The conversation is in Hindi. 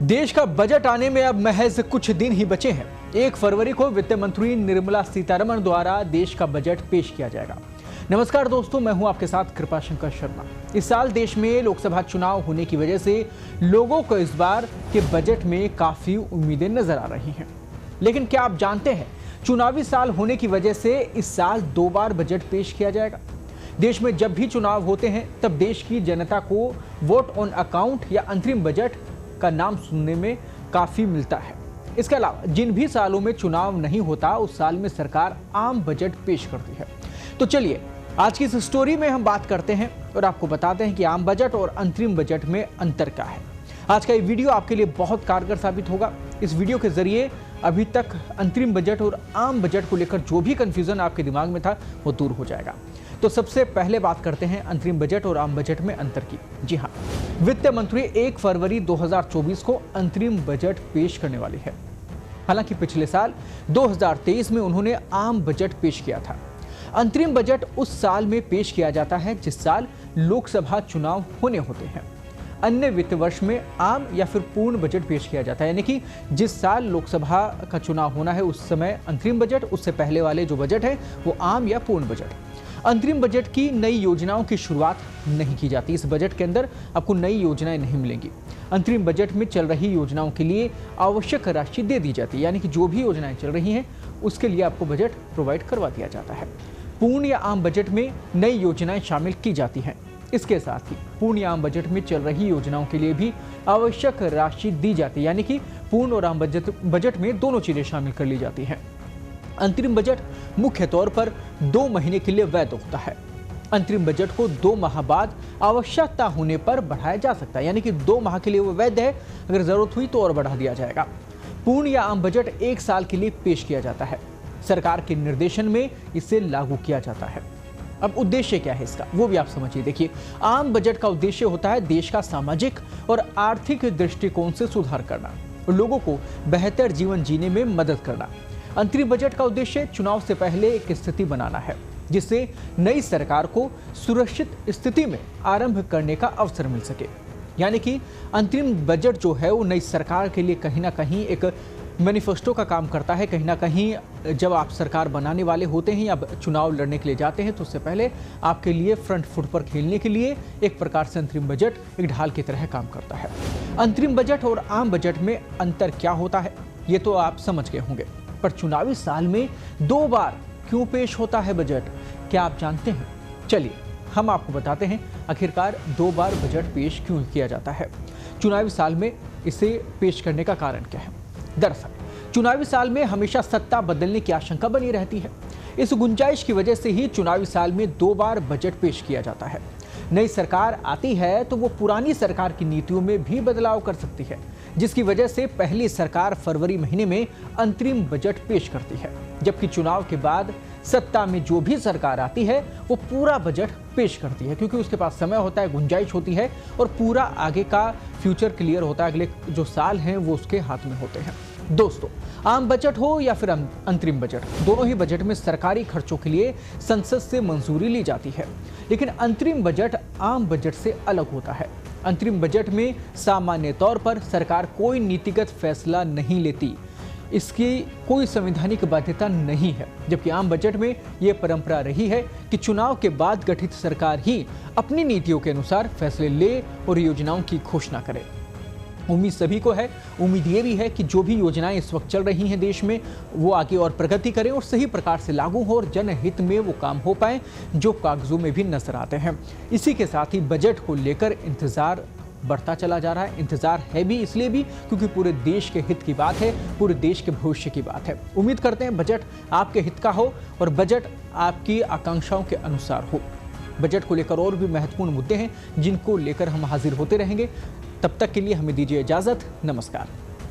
देश का बजट आने में अब महज कुछ दिन ही बचे हैं। 1 फरवरी को वित्त मंत्री निर्मला सीतारमण द्वारा देश का बजट पेश किया जाएगा। नमस्कार दोस्तों, मैं हूं आपके साथ कृपाशंकर शर्मा। इस साल देश में लोकसभा चुनाव होने की वजह से लोगों को इस बार के बजट में काफी उम्मीदें नजर आ रही हैं। लेकिन क्या आप जानते हैं, चुनावी साल होने की वजह से इस साल 2 बार बजट पेश किया जाएगा। देश में जब भी चुनाव होते हैं तब देश की जनता को वोट ऑन अकाउंट या अंतरिम बजट का नाम सुनने में काफी मिलता है। इसके अलावा जिन भी सालों में चुनाव नहीं होता उस साल में सरकार आम बजट पेश करती है। तो चलिए आज की इस स्टोरी में हम बात करते हैं और आपको बताते हैं कि आम बजट और अंतरिम बजट में अंतर क्या है। आज का ये वीडियो आपके लिए बहुत कारगर साबित होगा। इस वीडियो के जरिए अभी तक अंतरिम बजट और आम बजट को लेकर जो भी कंफ्यूजन आपके दिमाग में था वो दूर हो जाएगा। तो सबसे पहले बात करते हैं अंतरिम बजट और आम बजट में अंतर की। जी हाँ, वित्त मंत्री 1 फरवरी 2024 को अंतरिम बजट पेश करने वाली है। हालांकि पिछले साल 2023 में उन्होंने आम बजट पेश किया था। अंतरिम बजट उस साल में पेश किया जाता है जिस साल लोकसभा चुनाव होने होते हैं। अन्य वित्त वर्ष में आम या फिर पूर्ण बजट पेश किया जाता है, यानी कि जिस साल लोकसभा का चुनाव होना है उस समय अंतरिम बजट, उससे पहले वाले जो बजट है वो आम या पूर्ण बजट। अंतरिम बजट की नई योजनाओं की शुरुआत नहीं की जाती। इस बजट के अंदर आपको नई योजनाएं नहीं मिलेंगी। अंतरिम बजट में चल रही योजनाओं के लिए आवश्यक राशि दे दी जाती है, यानी कि जो भी योजनाएं चल रही हैं उसके लिए आपको बजट प्रोवाइड करवा दिया जाता है। पूर्ण या आम बजट में नई योजनाएं शामिल की जाती हैं। इसके साथ ही पूर्ण या आम बजट में चल रही योजनाओं के लिए भी आवश्यक राशि दी जाती है, यानी कि पूर्ण और आम बजट में दोनों चीजें शामिल कर ली जाती हैं। अंतरिम बजट मुख्य तौर पर 2 महीने के लिए वैध होता है। अंतरिम बजट को 2 माह बाद आवश्यकता होने पर बढ़ाया जा सकता है, यानी कि 2 माह के लिए वो वैध है, अगर जरूरत हुई तो और बढ़ा दिया जाएगा। पूर्ण या आम बजट 1 साल के लिए पेश किया जाता है। सरकार के निर्देशन में इसे लागू किया जाता है। अब उद्देश्य क्या है इसका, वो भी आप समझिए। देखिए, आम बजट का उद्देश्य होता है देश का सामाजिक और आर्थिक दृष्टिकोण से सुधार करना और लोगों को बेहतर जीवन जीने में मदद करना। अंतरिम बजट का उद्देश्य चुनाव से पहले एक स्थिति बनाना है जिससे नई सरकार को सुरक्षित स्थिति में आरंभ करने का अवसर मिल सके। यानी कि अंतरिम बजट जो है वो नई सरकार के लिए कहीं ना कहीं एक मैनिफेस्टो का काम करता है। कहीं ना कहीं जब आप सरकार बनाने वाले होते हैं या चुनाव लड़ने के लिए जाते हैं तो उससे पहले आपके लिए फ्रंट फुट पर खेलने के लिए एक प्रकार से अंतरिम बजट एक ढाल की तरह काम करता है। अंतरिम बजट और आम बजट में अंतर क्या होता है ये तो आप समझ गए होंगे, पर चुनावी साल में 2 बार क्यों पेश होता है बजट, क्या आप जानते हैं? चलिए हम आपको बताते हैं आखिरकार 2 बार बजट पेश क्यों किया जाता है। चुनावी साल में इसे पेश करने का कारण क्या है? दरअसल चुनावी साल में हमेशा सत्ता बदलने की आशंका बनी रहती है। इस गुंजाइश की वजह से ही चुनावी साल में 2 बार बजट पेश किया जाता है। नई सरकार आती है तो वो पुरानी सरकार की नीतियों में भी बदलाव कर सकती है, जिसकी वजह से पहली सरकार फरवरी महीने में अंतरिम बजट पेश करती है, जबकि चुनाव के बाद सत्ता में जो भी सरकार आती है वो पूरा बजट पेश करती है, क्योंकि उसके पास समय होता है, गुंजाइश होती है और पूरा आगे का फ्यूचर क्लियर होता है। अगले जो साल हैं वो उसके हाथ में होते हैं। दोस्तों, आम बजट हो या फिर अंतरिम बजट, दोनों ही बजट में सरकारी खर्चों के लिए संसद से मंजूरी ली जाती है, लेकिन अंतरिम बजट आम बजट से अलग होता है। अंतरिम बजट में सामान्य तौर पर सरकार कोई नीतिगत फैसला नहीं लेती, इसकी कोई संवैधानिक बाध्यता नहीं है, जबकि आम बजट में यह परंपरा रही है कि चुनाव के बाद गठित सरकार ही अपनी नीतियों के अनुसार फैसले ले और योजनाओं की घोषणा करे। उम्मीद सभी को है, उम्मीद ये भी है कि जो भी योजनाएं इस वक्त चल रही हैं देश में वो आगे और प्रगति करें और सही प्रकार से लागू हो और जनहित में वो काम हो पाए जो कागजों में भी नजर आते हैं। इसी के साथ ही बजट को लेकर इंतजार बढ़ता चला जा रहा है। इंतजार है भी इसलिए भी क्योंकि पूरे देश के हित की बात है, पूरे देश के भविष्य की बात है। उम्मीद करते हैं बजट आपके हित का हो और बजट आपकी आकांक्षाओं के अनुसार हो। बजट को लेकर और भी महत्वपूर्ण मुद्दे हैं जिनको लेकर हम हाजिर होते रहेंगे। तब तक के लिए हमें दीजिए इजाजत। नमस्कार।